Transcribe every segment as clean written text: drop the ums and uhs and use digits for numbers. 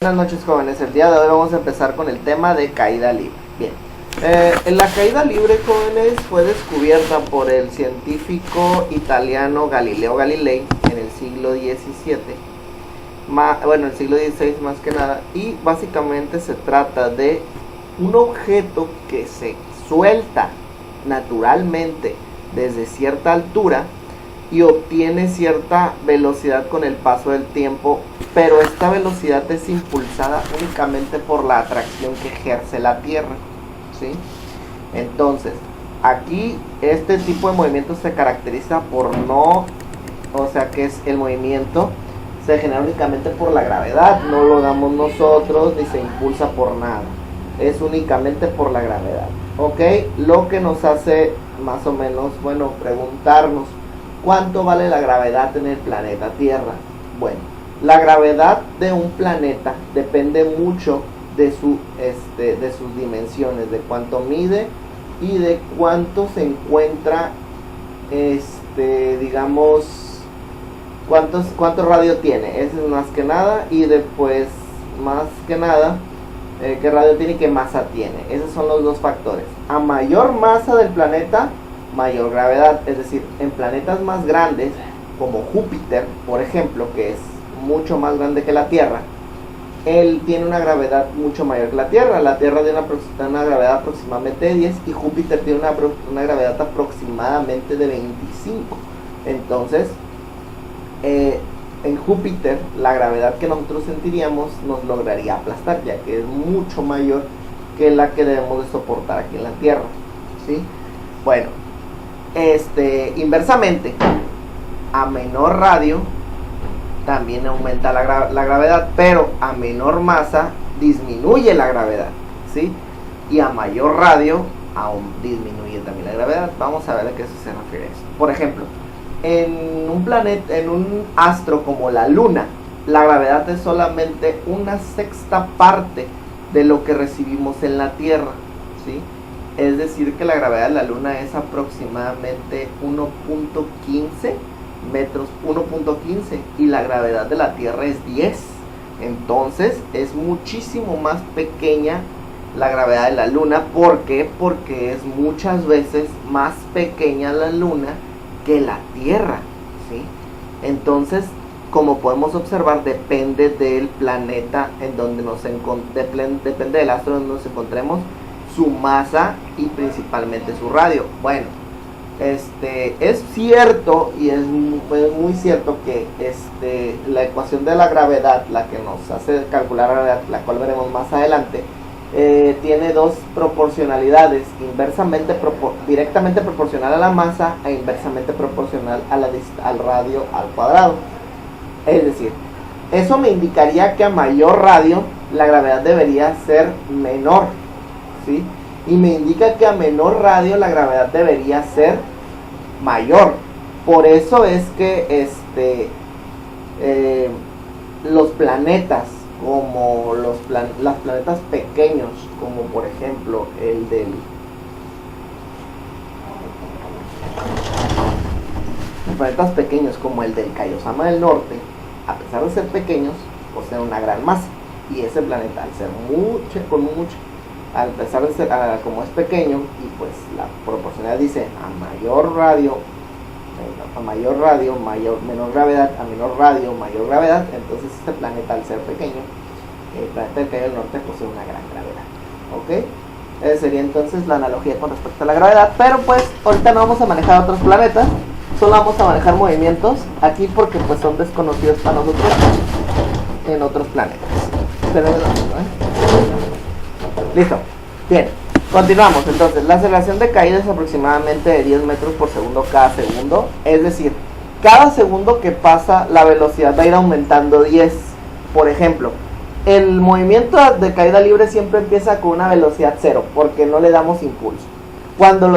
Buenas noches, jóvenes. El día de hoy vamos a empezar con el tema de caída libre. Bien, la caída libre, jóvenes, fue descubierta por el científico italiano Galileo Galilei en el siglo XVII, el siglo XVI más que nada, y básicamente se trata de un objeto que se suelta naturalmente desde cierta altura y obtiene cierta velocidad con el paso del tiempo, pero esta velocidad es impulsada únicamente por la atracción que ejerce la Tierra, ¿sí? Entonces, aquí este tipo de movimiento se caracteriza por que es el movimiento se genera únicamente por la gravedad, no lo damos nosotros ni se impulsa por nada, es únicamente por la gravedad, ¿ok? Lo que nos hace más o menos, preguntarnos ¿cuánto vale la gravedad en el planeta Tierra? Bueno, la gravedad de un planeta depende mucho de sus dimensiones, de cuánto mide y de cuánto se encuentra, cuánto radio tiene. Eso es más que nada, y después más que nada qué radio tiene y qué masa tiene. Esos son los dos factores. A mayor masa del planeta, mayor gravedad, es decir, en planetas más grandes como Júpiter, por ejemplo, que es mucho más grande que la Tierra, él tiene una gravedad mucho mayor que la Tierra. La Tierra tiene una gravedad aproximadamente de 10 y Júpiter tiene una gravedad aproximadamente de 25. Entonces, en Júpiter la gravedad que nosotros sentiríamos nos lograría aplastar, ya que es mucho mayor que la que debemos de soportar aquí en la Tierra, ¿sí? Bueno, inversamente, a menor radio también aumenta la gravedad, pero a menor masa disminuye la gravedad, ¿sí? Y a mayor radio aún disminuye también la gravedad. Vamos a ver a qué se refiere eso. Por ejemplo, en un astro como la Luna, la gravedad es solamente una sexta parte de lo que recibimos en la Tierra, ¿sí? Es decir, que la gravedad de la Luna es aproximadamente 1.15 metros, 1.15, y la gravedad de la Tierra es 10. Entonces es muchísimo más pequeña la gravedad de la Luna. ¿Por qué? Porque es muchas veces más pequeña la Luna que la Tierra, ¿sí? Entonces, como podemos observar, depende del planeta en donde depende del astro donde nos encontremos, su masa y principalmente su radio. Bueno, es cierto, y es muy cierto que la ecuación de la gravedad, la que nos hace calcular, la cual veremos más adelante, tiene dos proporcionalidades: directamente proporcional a la masa e inversamente proporcional al radio al cuadrado. Es decir, eso me indicaría que a mayor radio la gravedad debería ser menor, ¿sí? Y me indica que a menor radio la gravedad debería ser mayor. Por eso es que los planetas, como los planetas pequeños, como por ejemplo planetas pequeños como el del Kaiosama del Norte, a pesar de ser pequeños, poseen una gran masa. Y ese planeta, al ser al pesar de ser, como es pequeño, y pues la proporcionalidad dice a mayor radio menor gravedad, a menor radio mayor gravedad, entonces este planeta, al ser pequeño, el planeta del Cayo del Norte posee una gran gravedad, ¿ok? Esa sería entonces la analogía con respecto a la gravedad. Pero pues ahorita no vamos a manejar otros planetas, solo vamos a manejar movimientos aquí porque pues son desconocidos para nosotros en otros planetas. Listo, bien, continuamos. Entonces, la aceleración de caída es aproximadamente de 10 metros por segundo cada segundo. Es decir, cada segundo que pasa la velocidad va a ir aumentando 10. Por ejemplo, el movimiento de caída libre siempre empieza con una velocidad 0 porque no le damos impulso. Cuando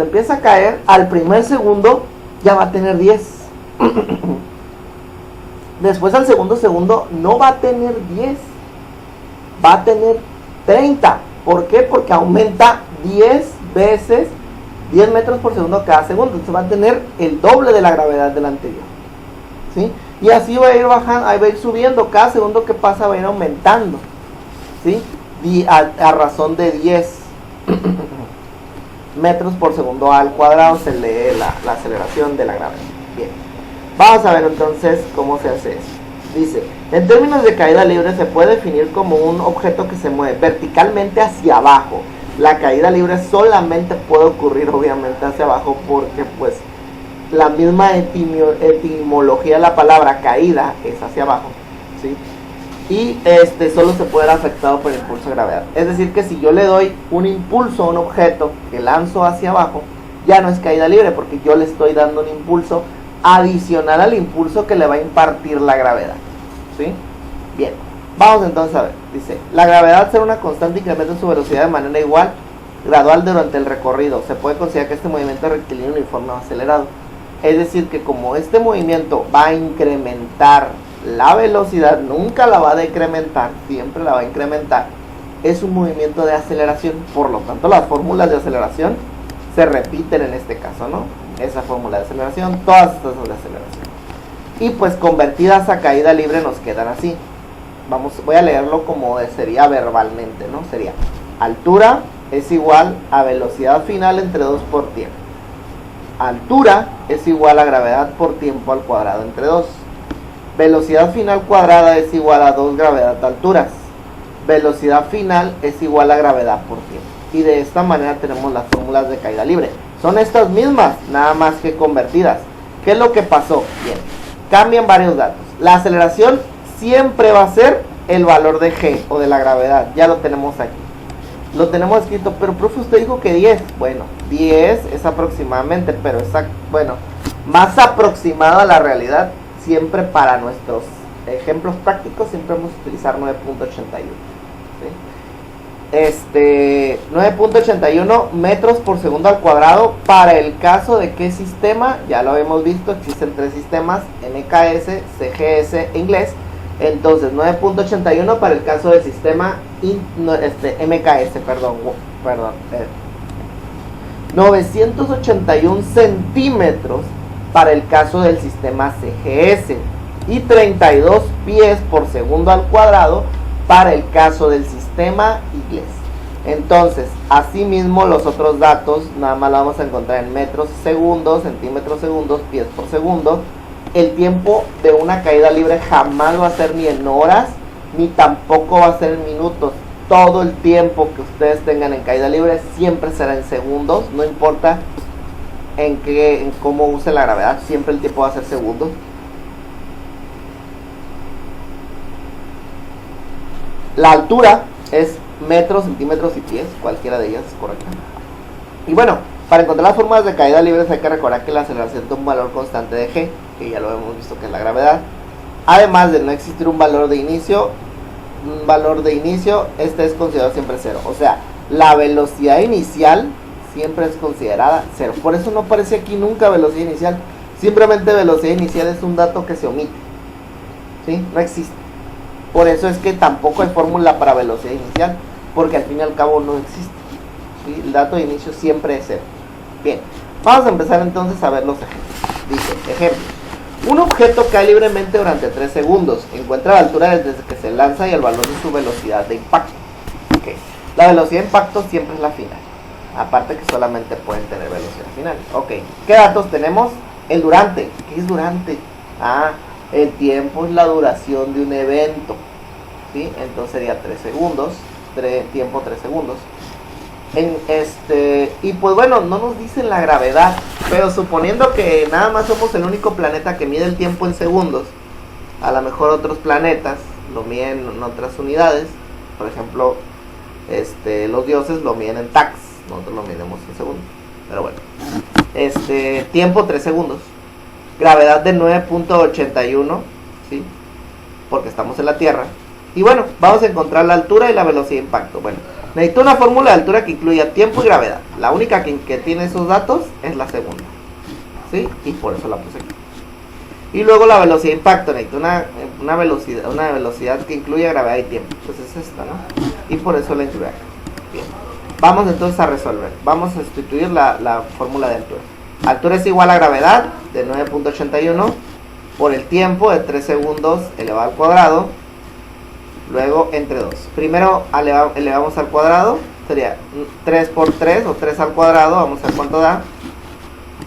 empieza a caer, al primer segundo ya va a tener 10. Después al segundo no va a tener 10, va a tener 30. ¿Por qué? Porque aumenta 10 veces 10 metros por segundo cada segundo. Entonces va a tener el doble de la gravedad del anterior, ¿sí? Y así va a ir bajando, ahí va a ir subiendo, cada segundo que pasa va a ir aumentando, ¿sí? Y a razón de 10 metros por segundo al cuadrado se lee la aceleración de la gravedad. Bien, vamos a ver entonces cómo se hace eso. Dice, en términos de caída libre se puede definir como un objeto que se mueve verticalmente hacia abajo. La caída libre solamente puede ocurrir obviamente hacia abajo porque pues la misma etimología de la palabra caída es hacia abajo, ¿sí? Y solo se puede ver afectado por el impulso de gravedad. Es decir que si yo le doy un impulso a un objeto que lanzo hacia abajo, ya no es caída libre porque yo le estoy dando un impulso adicional al impulso que le va a impartir la gravedad, ¿sí? Bien, vamos entonces a ver. Dice, la gravedad será una constante incremento en su velocidad de manera igual, gradual durante el recorrido. Se puede considerar que este movimiento es rectilíneo uniforme o acelerado. Es decir que como este movimiento va a incrementar la velocidad, nunca la va a decrementar, siempre la va a incrementar, es un movimiento de aceleración. Por lo tanto, las fórmulas de aceleración se repiten en este caso, ¿no? Esa fórmula de aceleración, todas estas son de aceleración. Y pues convertidas a caída libre nos quedan así. Voy a leerlo como sería verbalmente, ¿no? Sería altura es igual a velocidad final entre 2 por tiempo. Altura es igual a gravedad por tiempo al cuadrado entre 2. Velocidad final cuadrada es igual a 2 gravedad de alturas. Velocidad final es igual a gravedad por tiempo. Y de esta manera tenemos las fórmulas de caída libre. Son estas mismas, nada más que convertidas. ¿Qué es lo que pasó? Bien, cambian varios datos. La aceleración siempre va a ser el valor de G o de la gravedad. Ya lo tenemos aquí. Lo tenemos escrito, pero profe, usted dijo que 10. Bueno, 10 es aproximadamente, pero bueno, más aproximado a la realidad. Siempre para nuestros ejemplos prácticos, siempre vamos a utilizar 9.81. ¿sí? 9.81 metros por segundo al cuadrado. Para el caso de qué sistema, ya lo habíamos visto, existen 3 sistemas, MKS, CGS e inglés. Entonces 9.81 para el caso del sistema MKS, perdón, 981 centímetros para el caso del sistema CGS y 32 pies por segundo al cuadrado para el caso del sistema inglés. Entonces, asimismo los otros datos nada más lo vamos a encontrar en metros segundos, centímetros segundos, pies por segundo. El tiempo de una caída libre jamás va a ser ni en horas, ni tampoco va a ser en minutos. Todo el tiempo que ustedes tengan en caída libre siempre será en segundos, no importa en cómo use la gravedad, siempre el tiempo va a ser segundos. La altura es metros, centímetros y pies, cualquiera de ellas es correcta. Y bueno, para encontrar las fórmulas de caída libre hay que recordar que la aceleración tiene un valor constante de G, que ya lo hemos visto que es la gravedad. Además de no existir un valor de inicio, este es considerado siempre cero. O sea, la velocidad inicial siempre es considerada cero. Por eso no aparece aquí nunca velocidad inicial. Simplemente velocidad inicial es un dato que se omite, ¿sí? No existe. Por eso es que tampoco hay fórmula para velocidad inicial, porque al fin y al cabo no existe, ¿sí? El dato de inicio siempre es cero. Bien, vamos a empezar entonces a ver los ejemplos. Dice, ejemplo: un objeto cae libremente durante 3 segundos. Encuentra la altura desde que se lanza y el valor de su velocidad de impacto. Okay. La velocidad de impacto siempre es la final. Aparte que solamente pueden tener velocidad final. Ok, ¿qué datos tenemos? El durante. ¿Qué es durante? El tiempo es la duración de un evento, ¿sí? Entonces sería 3 segundos. Tiempo 3 segundos. Y pues bueno, no nos dicen la gravedad, pero suponiendo que nada más somos el único planeta que mide el tiempo en segundos, a lo mejor otros planetas lo miden en otras unidades. Por ejemplo, los dioses lo miden en tax, nosotros lo midemos en segundos, pero bueno. Tiempo 3 segundos, gravedad de 9.81, ¿sí? Porque estamos en la Tierra. Y bueno, vamos a encontrar la altura y la velocidad de impacto. Bueno, necesito una fórmula de altura que incluya tiempo y gravedad. La única que tiene esos datos es la segunda, ¿sí? Y por eso la puse aquí. Y luego la velocidad de impacto, necesito una velocidad que incluya gravedad y tiempo. Pues es esta, ¿no? Y por eso la incluyo acá. Bien. Vamos entonces a resolver. Vamos a sustituir la fórmula de altura. Altura es igual a gravedad de 9.81 por el tiempo de 3 segundos elevado al cuadrado, luego entre 2. Primero elevamos al cuadrado, sería 3 por 3 o 3 al cuadrado, vamos a ver cuánto da.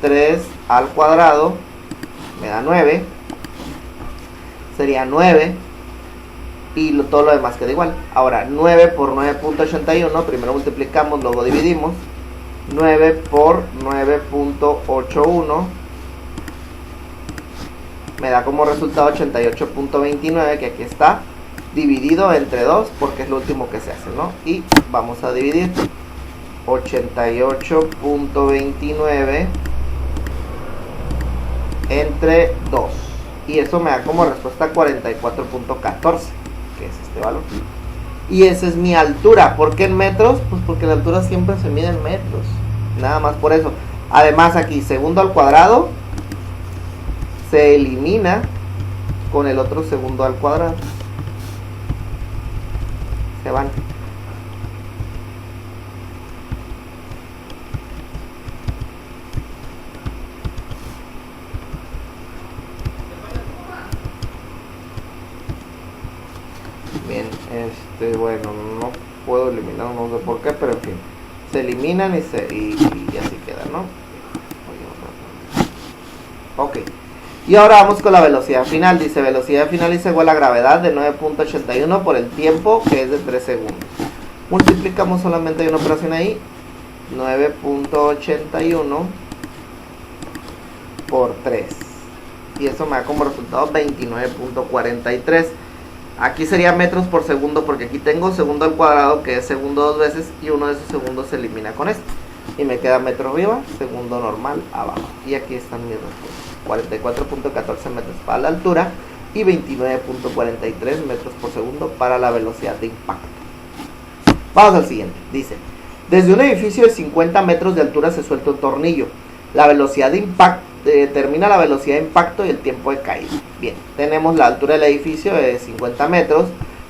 3 al cuadrado me da 9, sería 9 y todo lo demás queda igual. Ahora 9 por 9.81, primero multiplicamos, luego dividimos. 9 por 9.81 me da como resultado 88.29, que aquí está dividido entre 2 porque es lo último que se hace, ¿no? Y vamos a dividir 88.29 entre 2 y eso me da como respuesta 44.14, que es este valor. Y esa es mi altura. ¿Por qué en metros? Pues porque la altura siempre se mide en metros, nada más por eso. Además aquí segundo al cuadrado se elimina con el otro segundo al cuadrado, se van. Bien, bueno, no puedo eliminar, no sé por qué, pero en fin, se eliminan y así queda, ¿no? Ok, y ahora vamos con la velocidad final. Dice velocidad final es igual a gravedad de 9.81 por el tiempo, que es de 3 segundos. Multiplicamos, solamente hay una operación ahí, 9.81 por 3 y eso me da como resultado 29.43. Aquí sería metros por segundo porque aquí tengo segundo al cuadrado, que es segundo dos veces, y uno de esos segundos se elimina con esto y me queda metro arriba, segundo normal abajo. Y aquí están mis respuestas: 44.14 metros para la altura y 29.43 metros por segundo para la velocidad de impacto. Vamos al siguiente. Dice: desde un edificio de 50 metros de altura se suelta un tornillo. La velocidad de impacto determina la velocidad de impacto y el tiempo de caída. Bien, tenemos la altura del edificio de 50 metros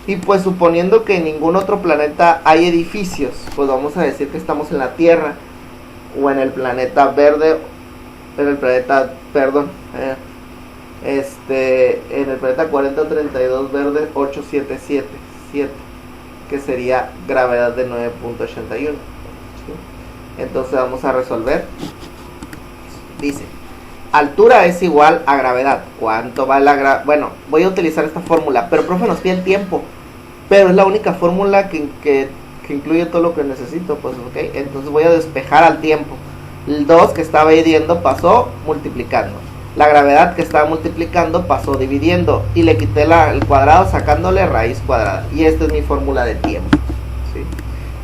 y pues suponiendo que en ningún otro planeta hay edificios, pues vamos a decir que estamos en la Tierra o en el planeta verde, en el planeta 4032 verde 8777, que sería gravedad de 9.81. ¿Sí? Entonces vamos a resolver. Dice: altura es igual a gravedad. ¿Cuánto va la gravedad? Bueno, voy a utilizar esta fórmula, pero profe, nos pide el tiempo. Pero es la única fórmula que incluye todo lo que necesito. Pues ok, entonces voy a despejar al tiempo. El 2 que estaba dividiendo pasó multiplicando. La gravedad que estaba multiplicando pasó dividiendo. Y le quité el cuadrado sacándole raíz cuadrada. Y esta es mi fórmula de tiempo. ¿Sí?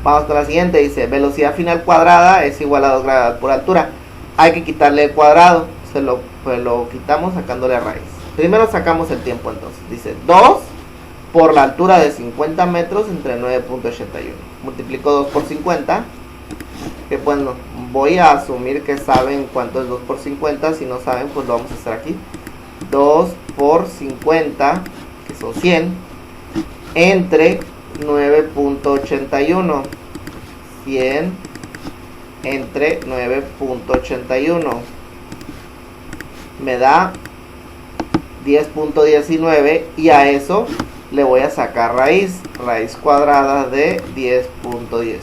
Vamos con la siguiente. Dice: velocidad final cuadrada es igual a 2 gravedad por altura. Hay que quitarle el cuadrado, pues lo quitamos sacándole raíz. Primero sacamos el tiempo entonces. Dice 2 por la altura de 50 metros entre 9.81. Multiplico 2 por 50. Que bueno, voy a asumir que saben cuánto es 2 por 50. Si no saben, pues lo vamos a hacer aquí. 2 por 50, que son 100, entre 9.81. 100 entre 9.81 me da 10.19 y a eso le voy a sacar raíz cuadrada de 10.19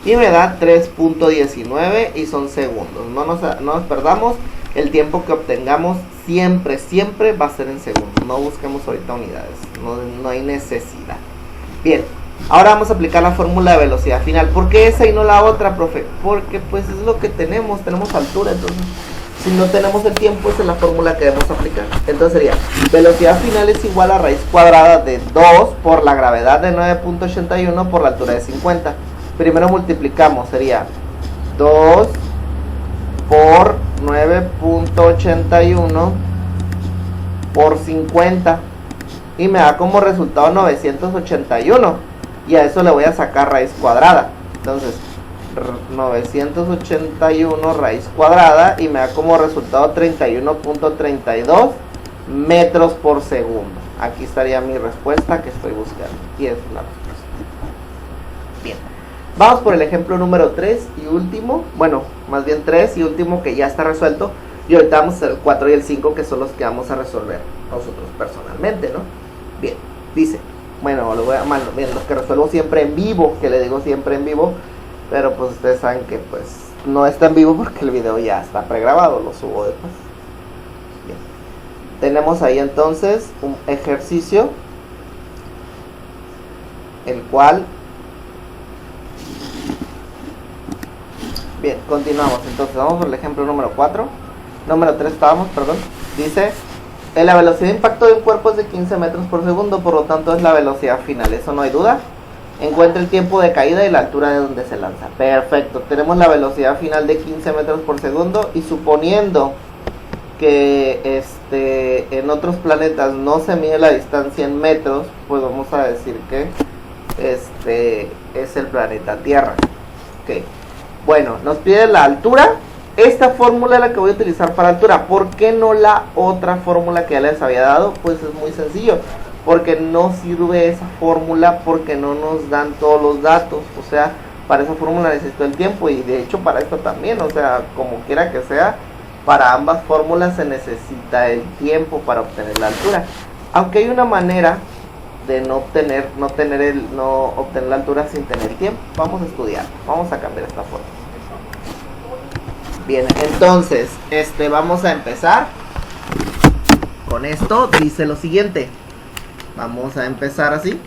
y me da 3.19 y son segundos. No nos perdamos, el tiempo que obtengamos siempre va a ser en segundos. No busquemos ahorita unidades, no hay necesidad. Bien, ahora vamos a aplicar la fórmula de velocidad final. ¿Por qué esa y no la otra, profe? Porque pues es lo que tenemos altura, entonces si no tenemos el tiempo, esa es la fórmula que debemos aplicar. Entonces sería: velocidad final es igual a raíz cuadrada de 2 por la gravedad de 9.81 por la altura de 50. Primero multiplicamos, sería 2 por 9.81 por 50 y me da como resultado 981. Y a eso le voy a sacar raíz cuadrada. Entonces 981 raíz cuadrada y me da como resultado 31.32 metros por segundo. Aquí estaría mi respuesta que estoy buscando. Y esa es la respuesta. Bien, vamos por el ejemplo número 3 y último. Bueno, más bien 3 y último, que ya está resuelto. Y ahorita vamos a hacer el 4 y el 5, que son los que vamos a resolver nosotros personalmente, ¿no? Bien, dice, bueno, bien, los que resuelvo siempre en vivo, que le digo siempre en vivo, pero pues ustedes saben que pues no está en vivo porque el video ya está pregrabado, lo subo después. Bien. Tenemos ahí entonces un ejercicio, el cual... Bien, continuamos. Entonces vamos por el ejemplo número 4. Número 3 estábamos, perdón. Dice, la velocidad de impacto de un cuerpo es de 15 metros por segundo, por lo tanto es la velocidad final. Eso no hay duda. Encuentra el tiempo de caída y la altura de donde se lanza. Perfecto. Tenemos la velocidad final de 15 metros por segundo. Y suponiendo que en otros planetas no se mide la distancia en metros, pues vamos a decir que es el planeta Tierra. Ok. Bueno, nos pide la altura. Esta fórmula es la que voy a utilizar para altura. ¿Por qué no la otra fórmula que ya les había dado? Pues es muy sencillo. Porque no sirve esa fórmula, porque no nos dan todos los datos. O sea, para esa fórmula necesito el tiempo. Y de hecho para esto también. O sea, como quiera que sea, para ambas fórmulas se necesita el tiempo para obtener la altura. Aunque hay una manera de no obtener la altura sin tener tiempo. Vamos a estudiar. Vamos a cambiar esta fórmula. Bien, entonces, vamos a empezar con esto. Dice lo siguiente. Vamos a empezar así.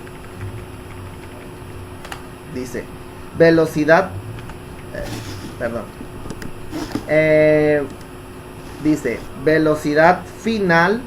Dice, velocidad, dice, velocidad final